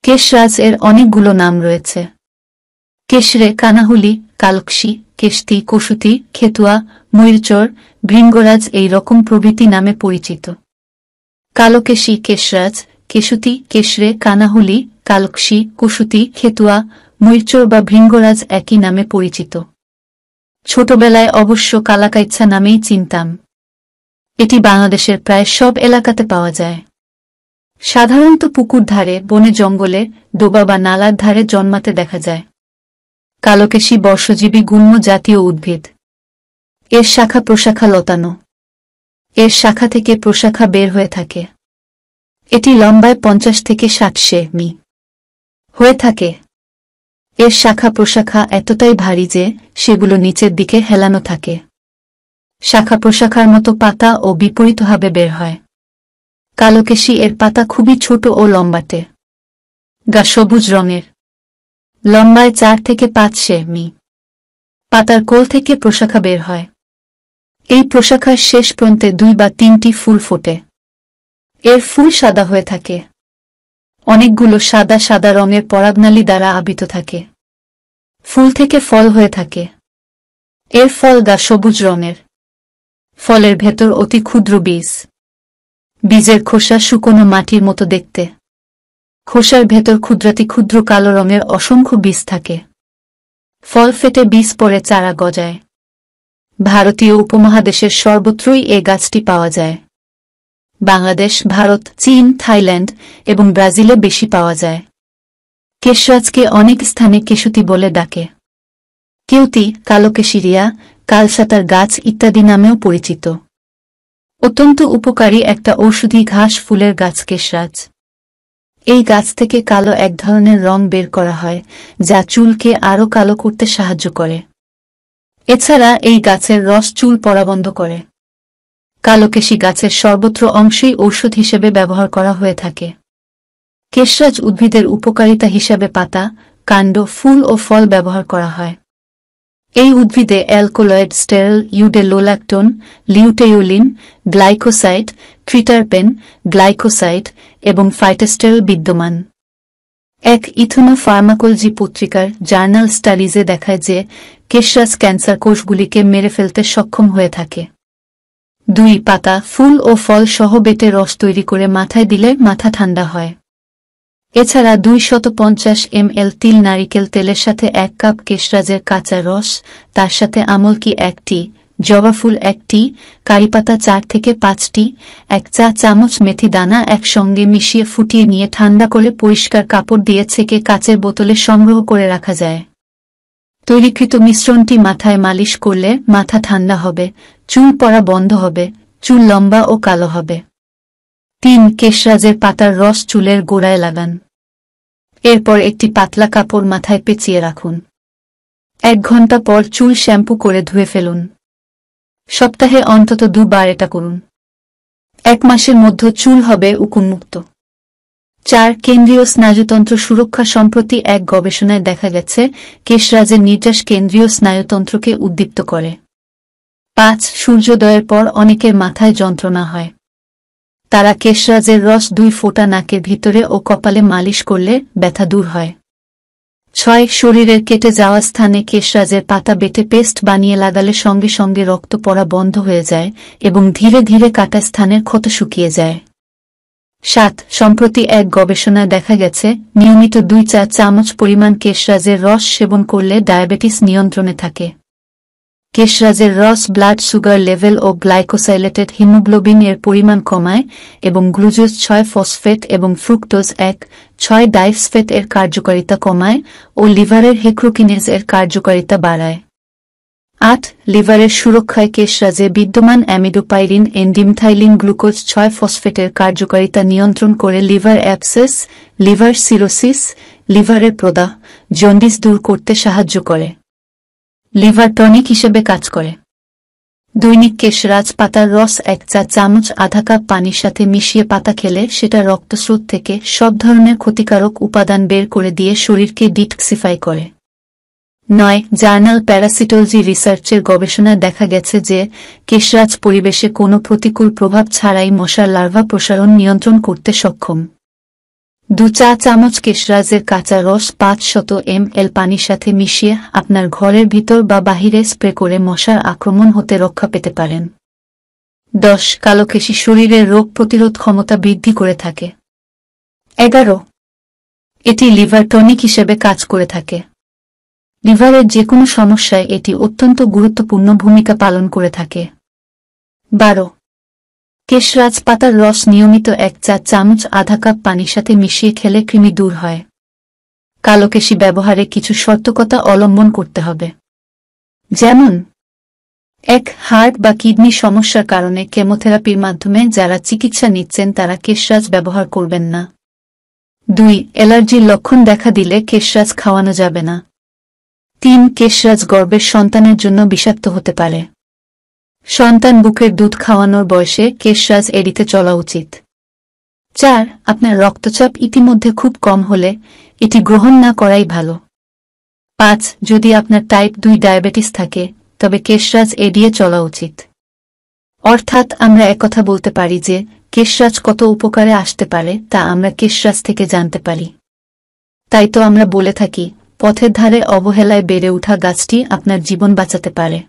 keshraj এর অনেকগুলো নাম রয়েছে। কেশরে, কানাহুলি, কালকশি, কেশতি, কসুতি, খেতুয়া, ময়ূরচর, ভৃঙ্গরাজ এই রকম প্রভৃতি নামে পরিচিত। কালকেশি, কেশরাজ, কেশুতি, কেশরে, কানাহুলি, কালকশি, কসুতি, খেতুয়া, ময়ূরচর বা ভৃঙ্গরাজ একই নামে পরিচিত। ছোটবেলায় অবশ্য কালাকাইচ্ছা নামেই চিনতাম। এটি বাংলাদেশের প্রায় সব এলাকাতে পাওয়া যায়। সাধারণত পুকুর ধারে, বনে জঙ্গলে, ডোবা বা নালার ধারে জন্মাতে দেখা যায়। কালকেশি বর্ষজীবী গুল্ম জাতীয় উদ্ভিদ। এর শাখা প্রশাখা লতানো। এর শাখা থেকে প্রশাখা বের হয়ে থাকে। এটি লম্বায় 50 থেকে 60 সেমি হয়ে থাকে। এর শাখা প্রশাখা এতটাই ভারী যে সেগুলো নিচের দিকে হেলানো থাকে। শাখা প্রশাখার মতো পাতা ও বিপরীতভাবে বের হয়। কালকেশি এর পাতা খুবই ছোট ও লম্বাটে। গা সবুজ রঙের। লম্বায় 4 থেকে 5 সেমি। পাতার কোল থেকে প্রশাখা বের হয়। এই প্রশাখার শেষ প্রান্তে 2 বা 3টি ফুল ফোটে। এর ফুল সাদা হয়ে থাকে। অনেকগুলো সাদা সাদা রঙের পরাগনালী দ্বারা আবৃত থাকে। ফুল থেকে ফল হয়ে থাকে। এর ফল গা সবুজ রঙের। ফলের ভেতর অতি ক্ষুদ্র বীজ। বীজের খোসা শুকনো মাটির মতো দেখতে। খোসার ভেতর ক্ষুদ্রাতি ক্ষুদ্র কালো রঙের অসংখ্য বীজ থাকে। ফল ফেটে বীজ পড়ে চারা গজায়। ভারতীয় উপমহাদেশের সর্বত্রই এ গাছটি পাওয়া যায়। বাংলাদেশ, ভারত, চীন, থাইল্যান্ড এবং ব্রাজিলে বেশি পাওয়া যায়। কেশরাজকে অনেক স্থানে কেশুতি বলে ডাকে। কেউতি, কালকেশিরিয়া, কালসাতার গাছ ইত্যাদি নামেও পরিচিত। অত্যন্ত উপকারী একটা ঔষধি ঘাস ফুলের গাছ কেশরাজ। এই গাছ থেকে কালো এক ধরনের রং বের করা হয়, যা চুলকে আরও কালো করতে সাহায্য করে। এছাড়া এই গাছের রস চুল পড়া বন্ধ করে। কালকেশি গাছের সর্বত্র অংশেই ঔষধ হিসেবে ব্যবহার করা হয়ে থাকে। কেশরাজ উদ্ভিদের উপকারিতা হিসাবে পাতা, কাণ্ড, ফুল ও ফল ব্যবহার করা হয়। এই উদ্ভিদে অ্যালকোলয়েড, স্টেরল, ইউডেলোল্যাকটোন, লিউটেওলিন, গ্লাইকোসাইড, ট্রিটারপেন, গ্লাইকোসাইড এবং ফাইটোস্টেরল বিদ্যমান। এক ইথনো ফার্মাকোলজি পত্রিকার জার্নাল স্টাডিজে দেখায় যে কেশরাজ ক্যান্সার কোষগুলিকে মেরে ফেলতে সক্ষম হয়ে থাকে। 2 পাতা, ফুল ও ফল সহ বেটে রস তৈরি করে মাথায় দিলে মাথা ঠান্ডা হয়। এছাড়া 250 ml তিল নারিকেল তেলের সাথে 1 কাপ কেশরাজের কাঁচা রস, তার সাথে আমলকি 1টি, জবাফুল 1টি, কারিপাতা 4 থেকে 5টি, 1 চা চামচ মেথি দানা একসঙ্গে মিশিয়ে ফুটিয়ে নিয়ে ঠান্ডা করে পরিষ্কার কাপড় দিয়ে ছেঁকে কাচের বোতলে সংগ্রহ করে রাখা যায়। তৈরিকৃত মিশ্রণটি মাথায় মালিশ করলে মাথা ঠান্ডা হবে, চুল পড়া বন্ধ হবে, চুল লম্বা ও কালো হবে। 3 কেশরাজের পাতার রস চুলের গোড়ায় লাগান। এরপর একটি পাতলা কাপড় মাথায় পেঁচিয়ে রাখুন। 1 ঘন্টা পর চুল শ্যাম্পু করে ধুয়ে ফেলুন। সপ্তাহে অন্তত 2 বার এটা করুন। 1 মাসের মধ্যে চুল হবে উকুনমুক্ত। 4 কেন্দ্রীয় স্নায়ুতন্ত্র সুরক্ষা। সম্প্রতি এক গবেষণায় দেখা গেছে কেশরাজের নির্যাস কেন্দ্রীয় স্নায়ুতন্ত্রকে উদ্দীপ্ত করে। 5 সূর্যোদয়ের পর অনেকের মাথায় যন্ত্রণা হয়। তারা কেশরাজের রস 2 ফোঁটা নাকের ভিতরে ও কপালে মালিশ করলে ব্যথা দূর হয়। 6 শরীরের কেটে যাওয়া স্থানে কেশরাজের পাতা বেটে পেস্ট বানিয়ে লাগালে সঙ্গে সঙ্গে রক্ত পড়া বন্ধ হয়ে যায় এবং ধীরে ধীরে কাটা স্থানের ক্ষত শুকিয়ে যায়। 7 সম্প্রতি এক গবেষণায় দেখা গেছে নিয়মিত 2 চা চামচ পরিমাণ কেশরাজের রস সেবন করলে ডায়াবেটিস নিয়ন্ত্রণে থাকে। কেশরাজের রস ব্লাড সুগার লেভেল ও গ্লাইকোসাইলেটেড হিমোগ্লোবিন এর পরিমাণ কমায় এবং গ্লুকোজ 6 ফসফেট এবং ফ্রুক্টোজ 1,6 ডাইফসফেট এর কার্যকারিতা কমায় ও লিভারের হেক্রোকিনেজ এর কার্যকারিতা বাড়ায়। 8 লিভারের সুরক্ষায় কেশরাজে বিদ্যমান অ্যামিডোপাইরিন এনডিমথাইলিন গ্লুকোজ 6 ফসফেটের কার্যকারিতা নিয়ন্ত্রণ করে লিভার অ্যাবসেস, লিভার সিরোসিস, লিভারের প্রদাহ, জন্ডিস দূর করতে সাহায্য করে। লিভার টনিক হিসেবে কাজ করে। দৈনিক কেশরাজ পাতার রস 1 চা চামচ আধা কাপ পানির সাথে মিশিয়ে পাতা খেলে সেটা রক্তস্রোত থেকে সব ধরনের ক্ষতিকারক উপাদান বের করে দিয়ে শরীরকে ডিটক্সিফাই করে। 9 জার্নাল প্যারাসিটোলজি রিসার্চের গবেষণায় দেখা গেছে যে কেশরাজ পরিবেশে কোনো প্রতিকূল প্রভাব ছাড়াই মশার লার্ভা প্রসারণ নিয়ন্ত্রণ করতে সক্ষম। 2 চা চামচ কেশরাজের কাঁচা রস 500 ml পানির সাথে মিশিয়ে আপনার ঘরের ভিতর বা বাহিরে স্প্রে করে মশার আক্রমণ হতে রক্ষা পেতে পারেন। 10 কালোকেশী শরীরের রোগ প্রতিরোধ ক্ষমতা বৃদ্ধি করে থাকে। 11 এটি লিভার টনিক হিসেবে কাজ করে থাকে। লিভারের যে কোনো সমস্যায় এটি অত্যন্ত গুরুত্বপূর্ণ ভূমিকা পালন করে থাকে। 12 কেশরাজ পাতার রস নিয়মিত 1 চা চামচ আধা কাপ পানির সাথে মিশিয়ে খেলে কৃমি দূর হয়। কালোকেশী ব্যবহারে কিছু সতর্কতা অবলম্বন করতে হবে, যেমন 1 হার্ট বা কিডনি সমস্যার কারণে কেমোথেরাপির মাধ্যমে যারা চিকিৎসা নিচ্ছেন তারা কেশরাজ ব্যবহার করবেন না। 2 অ্যালার্জির লক্ষণ দেখা দিলে কেশরাজ খাওয়ানো যাবে না। 3 কেশরাজ গর্ভের সন্তানের জন্য বিষাক্ত হতে পারে। সন্তান বুকের দুধ খাওয়ানোর বয়সে কেশরাজ এড়িয়ে চলা উচিত। 4 আপনার রক্তচাপ ইতিমধ্যে খুব কম হলে এটি গ্রহণ না করাই ভালো। 5 যদি আপনার টাইপ 2 ডায়াবেটিস থাকে তবে কেশরাজ এড়িয়ে চলা উচিত। অর্থাৎ আমরা একথা বলতে পারি যে কেশরাজ কত উপকারে আসতে পারে তা আমরা কেশরাজ থেকে জানতে পারি। তাই তো আমরা বলে থাকি, পথের ধারে অবহেলায় বেড়ে ওঠা গাছটি আপনার জীবন বাঁচাতে পারে।